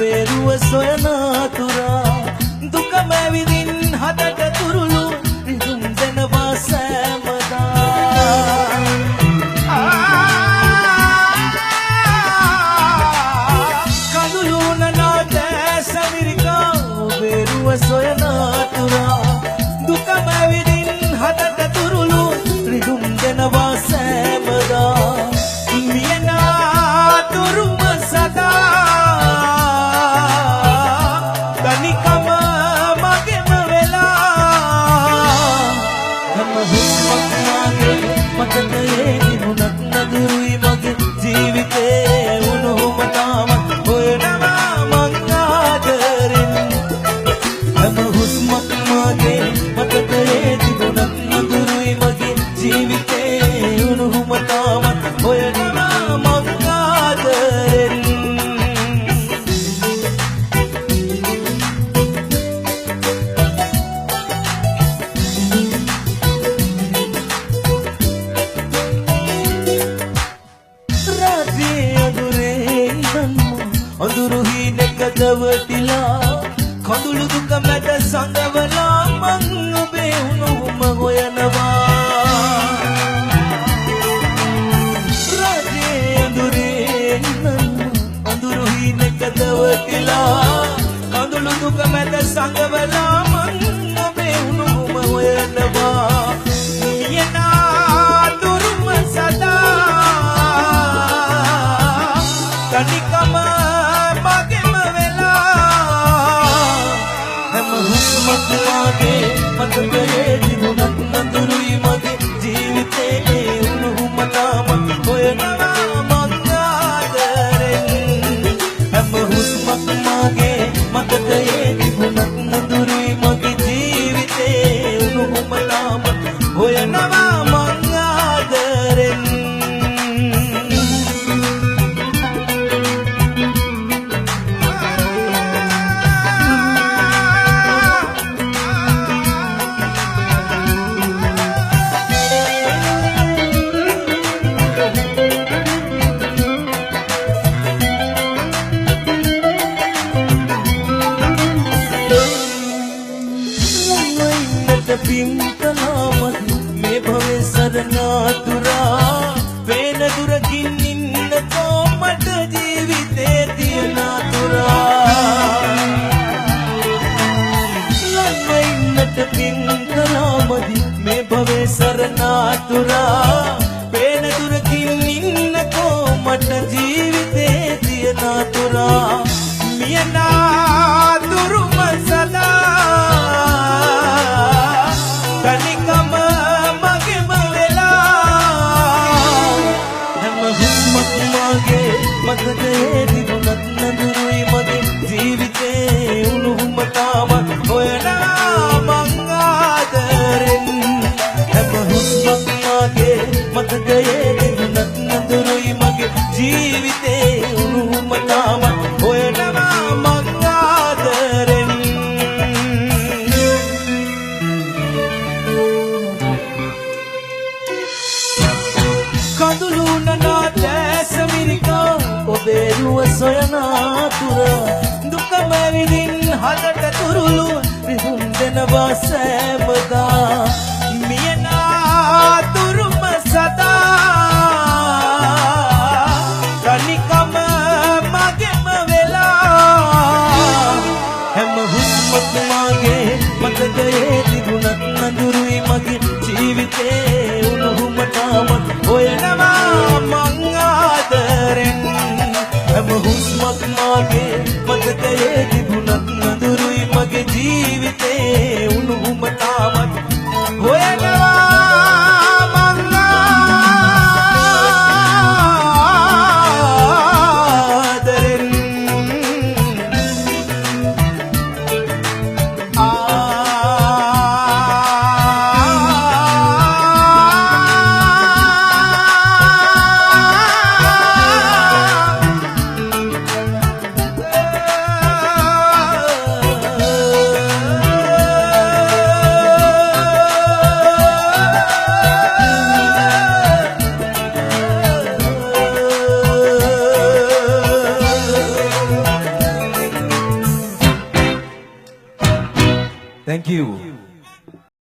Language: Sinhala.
ඔබේරුව සොයන තුරා දුක මැවිදින් හදට තුරුළු රිදුම් දෙනවා සෑමදා කඳුළු නනාට සමිරිකා ඔබේරුව සොයන තුරා දුක මැවිදින් හදට තුරුළු රිදුම් දෙනවා සෑමදා මියනා තුරුම සදා තනිකම මගෙම වෙලා හැම හුස්මක් මාගේ මතකයේ තිබුණත් නදුරුයි මගේ ජීවිතේ වුණුම තාමත් හොයනවා මං ආදරෙන් හැම හුස්මක් මාගේ මතකයේ තිබුණත් නදුරුයි මගේ ජීවිතේ වුණුම තාමත් හොයනවා මං ආදරෙන් දවටිලා කඳුළු දුක මැද සඟවලා මං ඔබේ උණුහුම හොයනවා රාජේ අඳුරේ අඳුරු හීනක දවටිලා කඳුළු දුක මැද සඟවලා මං ඔබේ උණුහුම හොයනවා මියනා තුරුම සදා තනිකම මගේ මතකයේ තිබුණත් නඳුරුයි මගේ ජීවිතේ උණුහුම තාමත් හොයනවා මං ආදරෙන් හැම හුස්මක් මගේ මතකයේ තිබුණත් නඳුරුයි මගේ ජීවිතේ උණුහුම තාමත් හොයනවා මං ආදරෙන් මේ භවයේ සරණා තුරා වේන දුරකින් ඉන්න කොමට ජීවිතේ තියන තුරා ලංවෙන්නට පින් කලාමදි මේ භවයේ සරණා තුරා වේන දුරකින් ඉන්න කොමට ජීවිතේ තියන තුරා මියනා දුරුම සදා තනිකම මගෙම වෙලා හැම හුස්මක් මගේ මතකයේ තිබුණත් නඳුරුයි මගේ ජීවිතේ උණුහුම තාමත් හොයනවා මං ආදරෙන් හැම හුස්මක් මගේ මතකයේ තිබුණත් නඳුරුයි මගේ ජීවිතේ උණුහුම තාමත් හොයනවා මං ආදරෙන් කඳුළු නනාට සමිරිකා ඔබේරුව සොයන තුරා දුක මැවිදින් හදට තුරුළු රිදුම් දෙනවා සෑමදා මියනා තුරුම සදා තනිකම මගෙම වෙලා හැම හුස්මක් මගේ මතකයේ තිබුණත් නඳුරුයි මගේ ජීවිතේ උණුහුම තාමත් හොයනවා මං ආදරෙන් හැම හුස්මක් මගේ මතකයේ තිබුණත් නඳුරුයි මගේ ජීවිතේ උණුහුම තාමත් හොයනවා මං ආදරෙන් you